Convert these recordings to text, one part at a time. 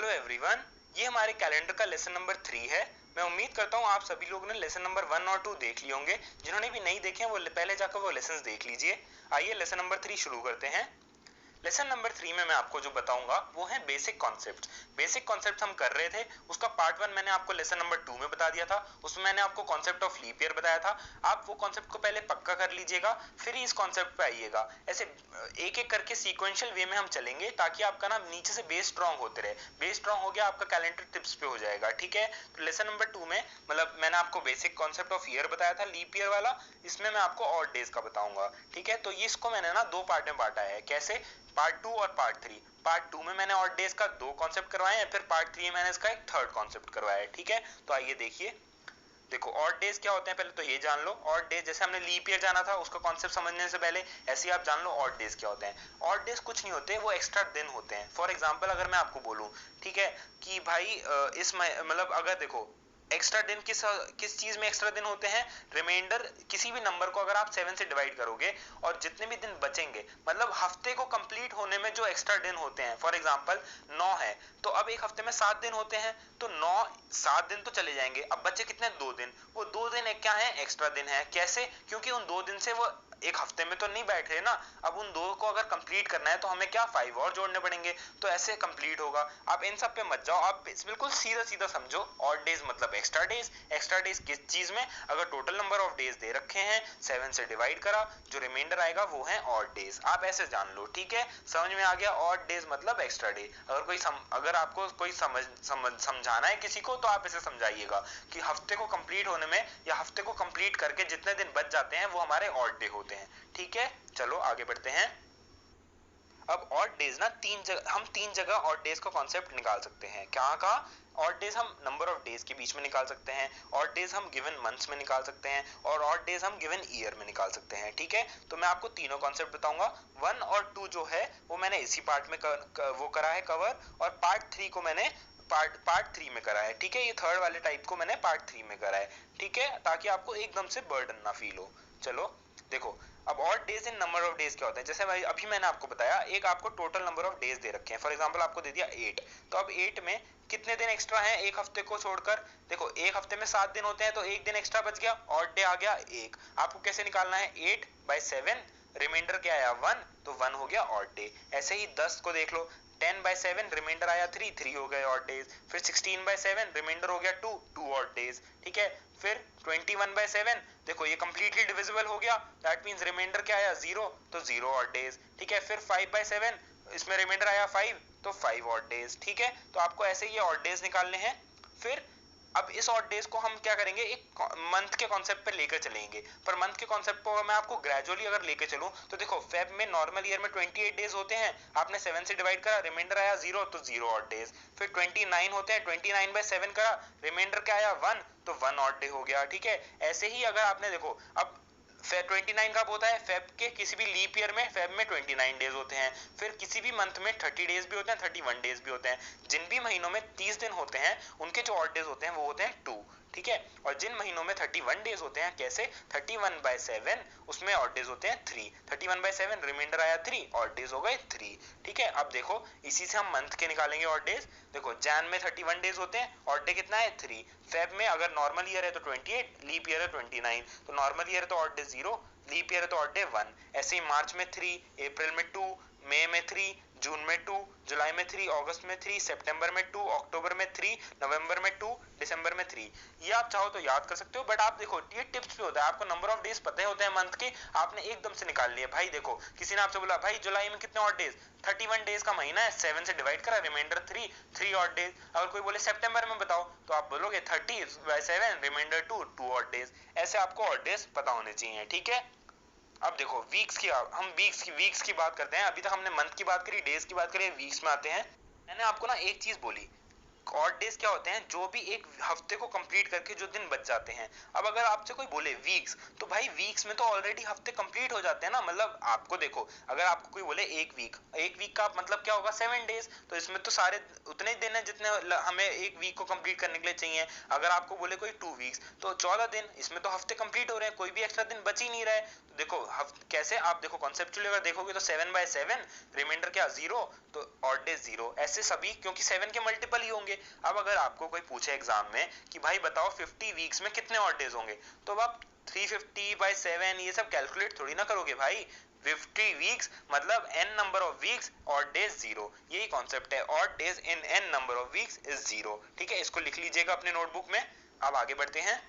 Hello everyone, ये हमारे calendar का लेसन नंबर 3 है। मैं उम्मीद करता हूँ आप सभी लोगों ने लेसन नंबर 1 और 2 देख लिए होंगे। जिन्होंने भी नहीं देखे हैं वो पहले जाकर वो लेसन देख लीजिए। आइए लेसन नंबर 3 शुरू करते हैं। लेसन नंबर 3 में मैं आपको जो बताऊंगा वो है बेसिक कॉन्सेप्ट्स। बेसिक कॉन्सेप्ट्स हम कर रहे थे, उसका पार्ट 1 मैंने आपको लेसन नंबर 2 में बता दिया था। उसमें मैंने आपको कॉन्सेप्ट ऑफ लीप ईयर बताया था। आप वो कॉन्सेप्ट को पहले पक्का कर लीजिएगा, फिर ही इस कॉन्सेप्ट पे आइएगा। ऐसे एक एक करके सीक्वेंशियल वे में हम चलेंगे ताकि आपका ना नीचे से बेस स्ट्रांग होते रहे। बेस स्ट्रांग हो गया, आपका कैलेंडर टिप्स पे हो जाएगा। ठीक है, तो लेसन नंबर 2 में मतलब मैंने आपको बेसिक कॉन्सेप्ट ऑफ ईयर बताया था, लीप ईयर वाला। इसमें मैं आपको ऑड डेज का बताऊंगा। ठीक है, तो ये इसको मैंने ना दो पार्ट में बांटा है। कैसे? पार्ट 2 और पार्ट 3। पार्ट 2 में मैंने ऑड डेज का दो कॉन्सेप्ट करवाए हैं, फिर पार्ट 3 में मैंने इसका एक थर्ड कॉन्सेप्ट करवाया है। ठीक है, तो आइए देखिए। देखो ऑड डेज क्या होते हैं पहले तो ये जान लो। ऑड डेज जैसे हमने लीप ईयर जाना था, उसका कॉन्सेप्ट समझने से पहले ऐसे ही आप जान लो ऑड डेज क्या होते हैं। ऑड डेज कुछ नहीं होते, वो एक्स्ट्रा दिन होते हैं। फॉर एग्जांपल अगर मैं आपको बोलूं, ठीक है, कि भाई इस मतलब अगर देखो एक्स्ट्रा दिन किस चीज में एक्स्ट्रा दिन होते हैं? रिमाइंडर, किसी भी नंबर को अगर आप 7 से डिवाइड करोगे और जितने भी दिन बचेंगे, मतलब हफ्ते को कंप्लीट होने में जो एक्स्ट्रा दिन होते हैं। फॉर एग्जांपल 9 है तो अब एक हफ्ते में 7 दिन होते हैं, तो 9 7 दिन तो चले जाएंगे, अब बचे कितने? 2 दिन। वो 2 दिन क्या है? एक्स्ट्रा दिन है। कैसे? क्योंकि उन 2 दिन से वो एक हफ्ते में तो नहीं बैठ रहे ना, अब उन दो को अगर कंप्लीट करना है तो हमें क्या 5 और जोड़ने पड़ेंगे, तो ऐसे कंप्लीट होगा। आप इन सब पे मत जाओ, आप बिल्कुल सीधा सीधा समझो। ऑड डेज मतलब एक्स्ट्रा डेज। एक्स्ट्रा डेज किस चीज में? अगर टोटल नंबर ऑफ डेज दे रखे हैं 7 से डिवाइड करा, जो रिमाइंडर आएगा वो है ऑड डेज। आप ऐसे जान लो। ठीक है, समझ में आ गया? ऑड डेज मतलब एक्स्ट्रा डे। अगर आपको कोई समझाना है किसी को तो आप इसे समझाइएगा कि हफ्ते को कंप्लीट होने में या हफ्ते को कंप्लीट करके जितने दिन बच जाते हैं वो हमारे ऑड डे होते हैं। ठीक है, चलो आगे बढ़ते हैं। अब ऑड डेज ना हम तीन जगह ऑड डेज का कॉन्सेप्ट निकाल सकते हैं। क्या कहा? ऑड डेज हम नंबर ऑफ डेज के बीच में निकाल सकते हैं, ऑड डेज हम गिवन मंथ्स में निकाल सकते हैं, और ऑड डेज हम गिवन ईयर में निकाल सकते हैं। ठीक है, तो मैं आपको तीनों कॉन्सेप्ट बताऊंगा। 1 और 2 जो है वो मैंने इसी पार्ट में वो करा है कवर, और पार्ट 3 को मैंने पार्ट 3 में करा है। ठीक है, ये थर्ड वाले टाइप को मैंने पार्ट 3 में करा है। ठीक है, ताकि आपको एकदम से बर्डन ना फील हो। चलो देखो, अब odd days in number of days क्या होता है? जैसे भाई अभी मैंने आपको बताया, एक आपको टोटल नंबर ऑफ डेज दे रखे हैं। फॉर एग्जांपल आपको दे दिया 8, तो अब 8 में कितने दिन एक्स्ट्रा हैं एक हफ्ते को छोड़कर? देखो एक हफ्ते में 7 दिन होते हैं, तो एक दिन एक्स्ट्रा बच गया, ऑड डे आ गया 1। आपको कैसे निकालना है? 8/7, रिमाइंडर क्या आया 1, तो 1 हो गया ऑड डे। ऐसे ही 10 को देख लो, 10/7 रिमाइंडर आया 3 हो गए ऑड डेज। फिर 16/7 रिमाइंडर हो गया 2 ऑड डेज। ठीक है, फिर 21/7 देखो ये कंप्लीटली डिविजिबल हो गया, दैट मींस रिमाइंडर क्या आया 0, तो 0 ऑड डेज। ठीक है, फिर 5/7 इसमें रिमाइंडर आया 5, तो 5 ऑड डेज। ठीक है, तो आपको ऐसे ये ऑड डेज निकालने हैं। फिर अब इस ऑड डेज को हम क्या करेंगे, एक मंथ के कॉन्सेप्ट पे लेकर चलेंगे। पर मंथ के कॉन्सेप्ट को मैं आपको ग्रेजुअली अगर लेके चलूं तो देखो फेब में नॉर्मल ईयर में 28 डेज होते हैं, आपने 7 से डिवाइड करा, रिमाइंडर आया 0, तो 0 ऑड डेज। फिर 29 होते हैं, 29/7 करा, रिमाइंडर क्या आया 1, तो 1 ऑड डे हो गया। ठीक है, ऐसे ही अगर आपने देखो अब 29 कब होता है? फेब के किसी भी लीप ईयर में फेब में 29 डेज होते हैं। फिर किसी भी मंथ में 30 डेज भी होते हैं, 31 डेज भी होते हैं। जिन भी महीनों में 30 दिन होते हैं उनके जो ऑड डेज होते हैं वो होते हैं 2। ठीक है, और जिन महीनों में 31 डेज होते हैं, कैसे? 31/7 उसमें ऑड डेज होते हैं 3। 31/7 रिमाइंडर आया 3, ऑड डेज हो गए 3। ठीक है, अब देखो इसी से हम मंथ के निकालेंगे ऑड डेज। देखो जैन में 31 डेज होते हैं, ऑड डे कितना है 3। फेब में अगर नॉर्मल ईयर है तो 28, लीप ईयर है 29, तो नॉर्मल ईयर है तो ऑड डे 0, लीप ईयर है तो ऑड डे 1। ऐसे ही मार्च में 3, अप्रैल में 2, मई में 3, जून में 2, जुलाई में 3, अगस्त में 3, सितंबर में 2, अक्टूबर में 3, नवंबर में 2, दिसंबर में 3। ये आप चाहो तो याद कर सकते हो, बट आप देखो ये टिप्स पे होता है, आपको नंबर ऑफ डेज पता होते हैं मंथ के, आपने एकदम से निकाल लिए। भाई देखो किसी ने आपसे बोला भाई जुलाई में कितने ऑड डेज? 31 डेज का महीना है, 7 से डिवाइड करा, रिमाइंडर 3 ऑड डेज। अगर कोई बोले सितंबर में बताओ, तो आप बोलोगे 30/7 रिमाइंडर 2 ऑड डेज। ऐसे आपको ऑड डेज पता होने चाहिए। ठीक है, अब देखो हम वीक्स की बात करते हैं। अभी तक हमने मंथ की बात करी, डेज की बात करी, वीक्स में आते हैं। मैंने आपको ना एक चीज बोली, ऑड डेज क्या होते हैं, जो भी एक हफ्ते को कंप्लीट करके जो दिन बच जाते हैं। अब अगर आपसे कोई बोले वीक्स, तो भाई वीक्स में तो ऑलरेडी हफ्ते कंप्लीट हो जाते हैं ना। मतलब आपको देखो, अगर आपको कोई बोले एक वीक का मतलब क्या होगा, 7 डेज, तो इसमें तो सारे उतने दिन है जितने हमें एक वीक को कंप्लीट करने के लिए चाहिए। अगर आपको बोले कोई 2 वीक्स, तो 14 दिन, इसमें तो हफ्ते कंप्लीट हो रहे हैं, कोई भी एक्स्ट्रा दिन बच ही नहीं रहा है। तो देखो कैसे आप देखो कॉन्सेप्चुअली अगर देखोगे तो 7/7, रिमाइंडर क्या 0, तो ऑड डेज 0, ऐसे सभी, क्योंकि 7 के मल्टीपल ही होंगे। अब अगर आपको कोई पूछे एग्जाम में कि भाई बताओ 50 वीक्स में कितने ऑड डेज होंगे, तो आप 350/7 ये सब कैलकुलेट थोड़ी ना करोगे भाई। 50 वीक्स मतलब n number of weeks, odd days 0, यही कॉन्सेप्ट है, odd days in n number of weeks is 0। ठीक है, इसको लिख लीजिएगा अपने नोटबुक में। अब आगे बढ़ते हैं।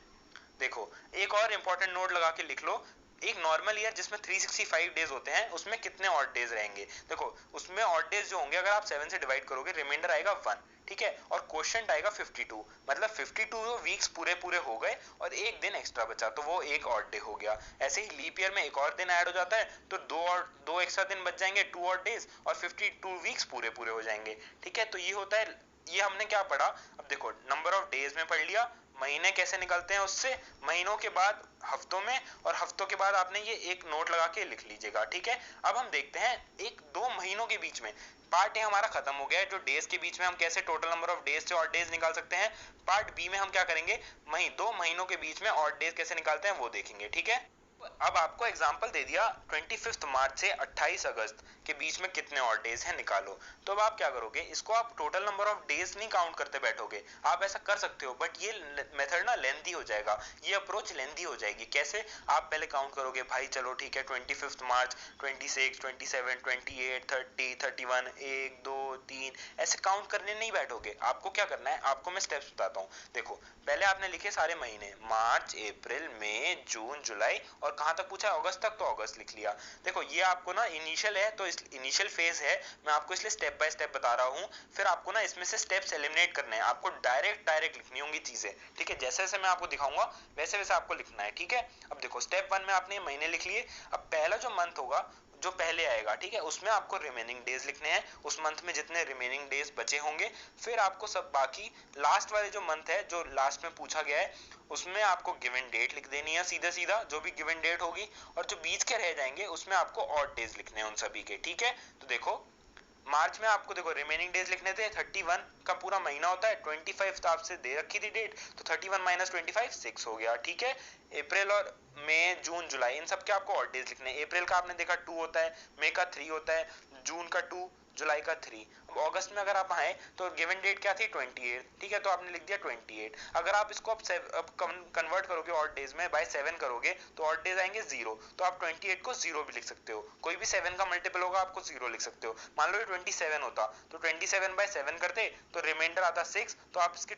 देखो एक और इंपॉर्टेंट नोट लगा के लिख लो, एक नॉर्मल ईयर जिसमें 365 डेज होते हैं उसमें कितने ऑड डेज रहेंगे। देखो उसमें ऑड डेज जो होंगे, अगर आप 7 से डिवाइड करोगे, रिमाइंडर आएगा 1, ठीक है, और क्वोशिएंट आएगा 52, मतलब 52 वीक्स पूरे पूरे हो गए और एक दिन एक्स्ट्रा बचा, तो वो एक ऑड डे हो गया। ऐसे ही लीप ईयर में एक और दिन ऐड हो जाता है, तो दो एक्स्ट्रा दिन बच जाएंगे, 2 ऑड डेज, और 52 वीक्स पूरे पूरे हो जाएंगे। ठीक है, तो ये होता है, ये हमने क्या पढ़ा। अब देखो नंबर ऑफ डेज में पढ़ लिया, महीने कैसे निकलते हैं उससे, महीनों के बाद हफ्तों में, और हफ्तों के बाद आपने ये एक नोट लगा के लिख लीजिएगा। ठीक है, अब हम देखते हैं एक दो महीनों के बीच में, पार्ट ए हमारा खत्म हो गया है, जो डेज के बीच में हम कैसे टोटल नंबर ऑफ डेज से ऑड डेज निकाल सकते हैं। पार्ट बी में हम क्या करेंगे, दो महीनों के बीच में ऑड डेज कैसे निकालते हैं वो देखेंगे। ठीक है, अब आपको एग्जांपल दे दिया 25 मार्च से 28 अगस्त के बीच में कितने ऑड डेज हैं निकालो। तो अब आप क्या करोगे, इसको आप टोटल नंबर ऑफ डेज नहीं काउंट करते बैठोगे, आप ऐसा कर सकते हो, बट ये मेथड ना लेंथी हो जाएगा, ये अप्रोच लेंथी हो जाएगी। कैसे, आप पहले काउंट करोगे, भाई चलो ठीक है 25 मार्च, 26, 27, 28, 30, 31, 1 2 3, ऐसे काउंट करने नहीं बैठोगे। आपको क्या करना है, आपको मैं स्टेप्स बताता हूँ। देखो पहले आपने लिखे सारे महीने, मार्च, अप्रैल, मई, जून, जुलाई, और कहां तक पूछा है, अगस्त तक, तो अगस्त लिख लिया। देखो ये आपको ना इनिशियल है, तो इनिशियल फेज है, मैं आपको इसलिए स्टेप बाय स्टेप बता रहा हूँ। फिर आपको ना इसमें से स्टेप्स एलिमिनेट करने हैं, आपको डायरेक्ट लिखनी होंगी चीजें। ठीक है, जैसे जैसे मैं आपको दिखाऊंगा वैसे वैसे आपको लिखना है। ठीक है, अब देखो स्टेप 1 में आपने महीने लिख लिए। अब पहला जो मंथ होगा, जो पहले आएगा, ठीक है, उसमें आपको रिमेनिंग डेज लिखने हैं, उस मंथ में जितने रिमेनिंग डेज बचे होंगे। फिर आपको सब बाकी लास्ट वाले जो मंथ है, जो लास्ट में पूछा गया है, उसमें आपको गिवन डेट लिख देनी है, सीधा सीधा जो भी गिवन डेट होगी, और जो बीच के रह जाएंगे उसमें आपको ऑड डेज लिखने हैं उन सभी के। ठीक है, तो देखो मार्च में आपको देखो रिमेनिंग डेज लिखने थे, 31 का पूरा महीना होता है, 25 तो आपसे दे रखी थी डेट, तो 31 माइनस 25 6 हो गया। ठीक है, अप्रैल और मई, जून, जुलाई, इन सब के आपको ऑड डेज लिखने हैं। अप्रैल का आपने देखा 2 होता है, मई का 3 होता है, जून का 2, जुलाई का 3। अब अगस्त में अगर आप आए तो गिवन डेट क्या थी, 28। ठीक है, तो आपने लिख दिया 28। अगर आप इसको अब कन्वर्ट करोगे ऑड डेज में, बाय 7 करोगे, तो ऑड डेज आएंगे 0, तो आप 28 को 0 भी लिख सकते हो, कोई भी 7 का मल्टीपल होगा आपको 0 लिख सकते हो। मान लो ये 27 होता, तो 27/7 करते, तो रिमाइंडर आता 6, तो आप इसके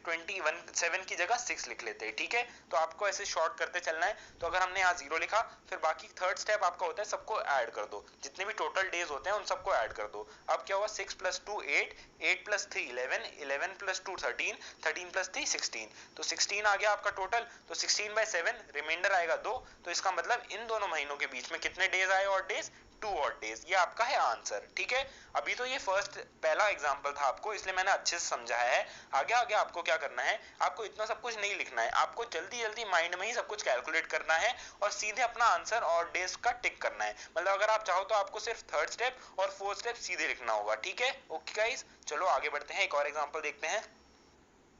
7 की जगह 6 लिख लेते। ठीक है, तो आपको ऐसे शॉर्ट करते चलना है। तो अगर हमने यहाँ 0 लिखा, फिर बाकी थर्ड स्टेप आपका होता है सबको ऐड कर दो, जितने भी टोटल डेज होते हैं उन सबको ऐड कर दो। अब क्या हुआ, 6 + 2 8, 8 + 3 11, 11 + 2 13, 13 + 3 16, तो 16 आ गया आपका टोटल। तो 16/7, रिमाइंडर आएगा 2, तो इसका मतलब इन दोनों महीनों के बीच में कितने डेज आए, और डेज 2 ऑड डेज, ये आपका है आंसर। ठीक है, अभी तो ये पहला एग्जांपल था आपको, इसलिए मैंने अच्छे से समझाया है। आगे आगे आपको क्या करना है, आपको इतना सब कुछ नहीं लिखना है, आपको जल्दी जल्दी माइंड में ही सब कुछ कैलकुलेट करना है और सीधे अपना आंसर और डेज का टिक करना है। मतलब अगर आप चाहो तो आपको सिर्फ थर्ड स्टेप और फोर्थ स्टेप सीधे लिखना होगा। ठीक है, ओके गाइस, चलो आगे बढ़ते हैं, एक और एग्जांपल देखते हैं।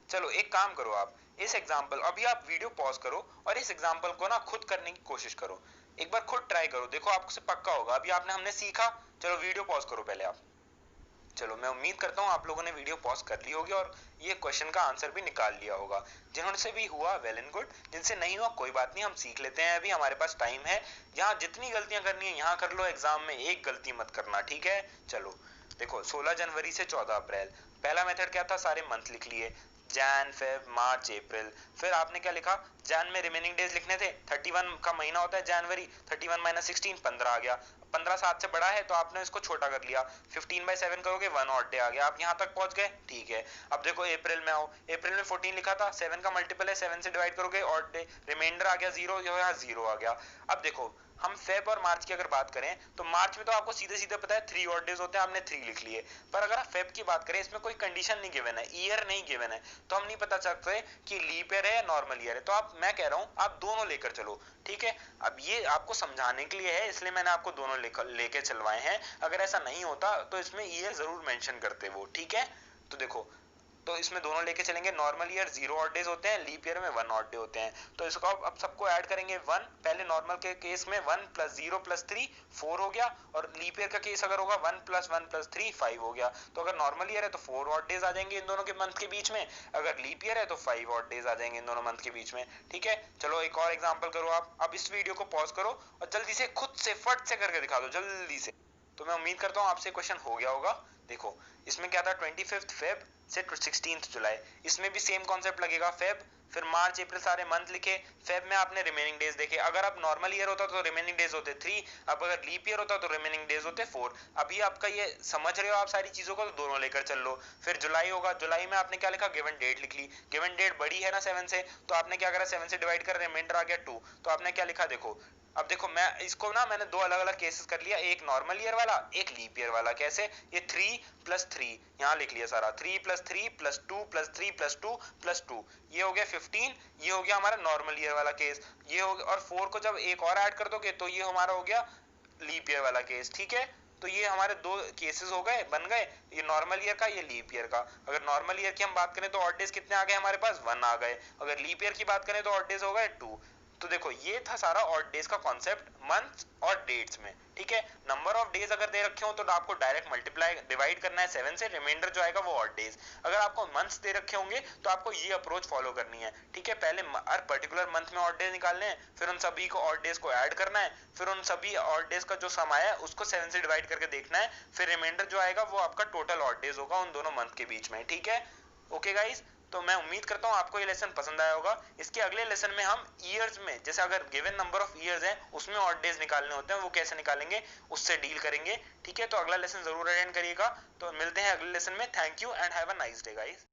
चलो एक काम करो, आप इस एग्जांपल, अभी आप वीडियो पॉज करो और इस एग्जांपल को ना खुद करने की कोशिश करो, एक बार खुद ट्राई करो, देखो आपसे पक्का होगा। अभी हमने सीखा, चलो वीडियो पॉज करो पहले आप। चलो मैं उम्मीद करता हूँ आप लोगों ने वीडियो पॉज कर ली होगी और ये क्वेश्चन का आंसर भी निकाल लिया होगा। जिन्होंने भी हुआ वेल एंड गुड, जिनसे नहीं हुआ कोई बात नहीं, हम सीख लेते हैं, अभी हमारे पास टाइम है। यहाँ जितनी गलतियां करनी है यहाँ कर लो, एग्जाम में एक गलती मत करना। ठीक है, चलो देखो 16 जनवरी से 14 अप्रैल, पहला मेथड क्या था, सारे मंथ लिख लिए, जैन, फेब, मार्च, अप्रैल। फिर आपने क्या लिखा, जैन में रिमेनिंग डेज लिखने थे, 31 का महीना होता है जनवरी, 31 - 16 15 आ गया। 15 7 से बड़ा है तो आपने इसको छोटा कर लिया, 15/7 करोगे 1 ऑड डे आ गया, आप यहाँ तक पहुंच गए। ठीक है, अब देखो अप्रैल में आओ, अप्रैल में 14 लिखा था, 7 का मल्टीपल है, 7 से डिवाइड करोगे ऑड डे, रिमाइंडर आ गया 0, यहाँ 0 आ गया। अब देखो हम फेब और मार्च की अगर बात करें तो मार्च में तो आपको सीधे सीधे पता है 3 ऑड डेज होते हैं, आपने 3 लिख लिए। पर अगर आप फेब की बात करें, इसमें कोई कंडीशन नहीं गिवन है, ईयर नहीं गिवन है, तो हम नहीं पता सकते कि लीप ईयर है या नॉर्मल ईयर है। तो आप, मैं कह रहा हूं आप दोनों लेकर चलो, ठीक है। अब ये आपको समझाने के लिए है, इसलिए मैंने आपको दोनों लेके चलवाए हैं। अगर ऐसा नहीं होता तो इसमें ईयर जरूर मेंशन करते वो, ठीक है। तो देखो, तो इसमें दोनों लेके चलेंगे। नॉर्मल ईयर 0 ऑड डेज होते हैं, लीप ईयर में 1 ऑड डे होते हैं। तो इसको अब सबको ऐड करेंगे 1, पहले नॉर्मल के केस में 1 प्लस 0 प्लस 3 4 हो गया, और लीप ईयर का केस अगर होगा 1 प्लस 1 प्लस 3 5 हो गया। तो अगर नॉर्मल ईयर है तो 4 ऑड डेज आ जाएंगे इन दोनों के मंथ के बीच में, अगर लीप ईयर है तो 5 ऑड डेज आ जाएंगे इन दोनों मंथ के बीच में, ठीक है। चलो एक और एग्जांपल करो आप। अब इस वीडियो को पॉज करो और जल्दी से खुद से फट से करके दिखा दो, जल्दी से। तो मैं उम्मीद करता हूँ आपसे क्वेश्चन हो गया होगा। देखो, इसमें क्या था, 25 फेब से 16 जुलाई, इसमें भी सेम कॉन्सेप्ट लगेगा। फेब, फिर मार्च अप्रैल सारे मंथ लिखे, फेब में आपने रिमेनिंग डेज देखे। अगर आप नॉर्मल ईयर होता तो रिमेनिंग डेज होते 3, अब अगर लीप ईयर होता तो रिमेनिंग डेज होते 4। अभी आपका ये समझ रहे हो आप सारी चीजों को, तो दोनों लेकर चल लो। फिर जुलाई होगा, जुलाई में आपने क्या लिखा, गिवन डेट लिख ली। गिवन डेट बड़ी है ना 7 से, तो आपने क्या करा, 7 से डिवाइड कर, रिमाइंडर आ गया 2, तो आपने क्या लिखा, देखो। अब देखो, मैं इसको ना मैंने दो अलग अलग केसेस कर लिया, एक नॉर्मल ईयर वाला, एक लीप ईयर वाला। कैसे, ये 3 प्लस 3 यहाँ लिख लिया सारा, 3 plus 3 plus 2 plus 3 plus 2 plus 2, ये हो गया 15। ये हो गया हमारा नॉर्मल ईयर वाला केस, ये हो गया। और 4 को जब एक और ऐड कर दोगे तो ये हमारा हो गया लीप ईयर वाला केस, ठीक है। तो ये हमारे दो केसेस हो गए, बन गए, ये नॉर्मल ईयर का, ये लीप ईयर का। अगर नॉर्मल ईयर की हम बात करें तो ऑड डेज कितने आ गए हमारे पास, 1 आ गए। अगर लीप ईयर की बात करें तो ऑड डेज हो गए 2। तो देखो, ये था सारा ऑड डेज का कॉन्सेप्ट मंथ्स और डेट्स में, ठीक है। नंबर ऑफ डेज अगर दे रखे हो तो आपको डायरेक्ट मल्टीप्लाई डिवाइड करना है 7 से, रिमाइंडर जो आएगा वो ऑड डेज। अगर आपको मंथ्स दे रखे होंगे तो आपको ये अप्रोच फॉलो करनी है, ठीक है। पहले हर पर्टिकुलर मंथ में ऑड डेज निकालने हैं, फिर उन सभी को ऑड डेज को ऐड करना है, फिर उन सभी ऑड डेज का जो सम आया है उसको 7 से डिवाइड करके देखना है, फिर रिमाइंडर जो आएगा वो आपका टोटल ऑड डेज होगा उन दोनों मंथ के बीच में, ठीक है। ओके गाइस, तो मैं उम्मीद करता हूँ आपको ये लेसन पसंद आया होगा। इसके अगले लेसन में हम ईयर्स में, जैसे अगर गिवन नंबर ऑफ ईयर्स हैं उसमें ऑड डेज निकालने होते हैं, वो कैसे निकालेंगे उससे डील करेंगे, ठीक है। तो अगला लेसन जरूर अटेंड करिएगा। तो मिलते हैं अगले लेसन में। Thank you and have a nice day guys.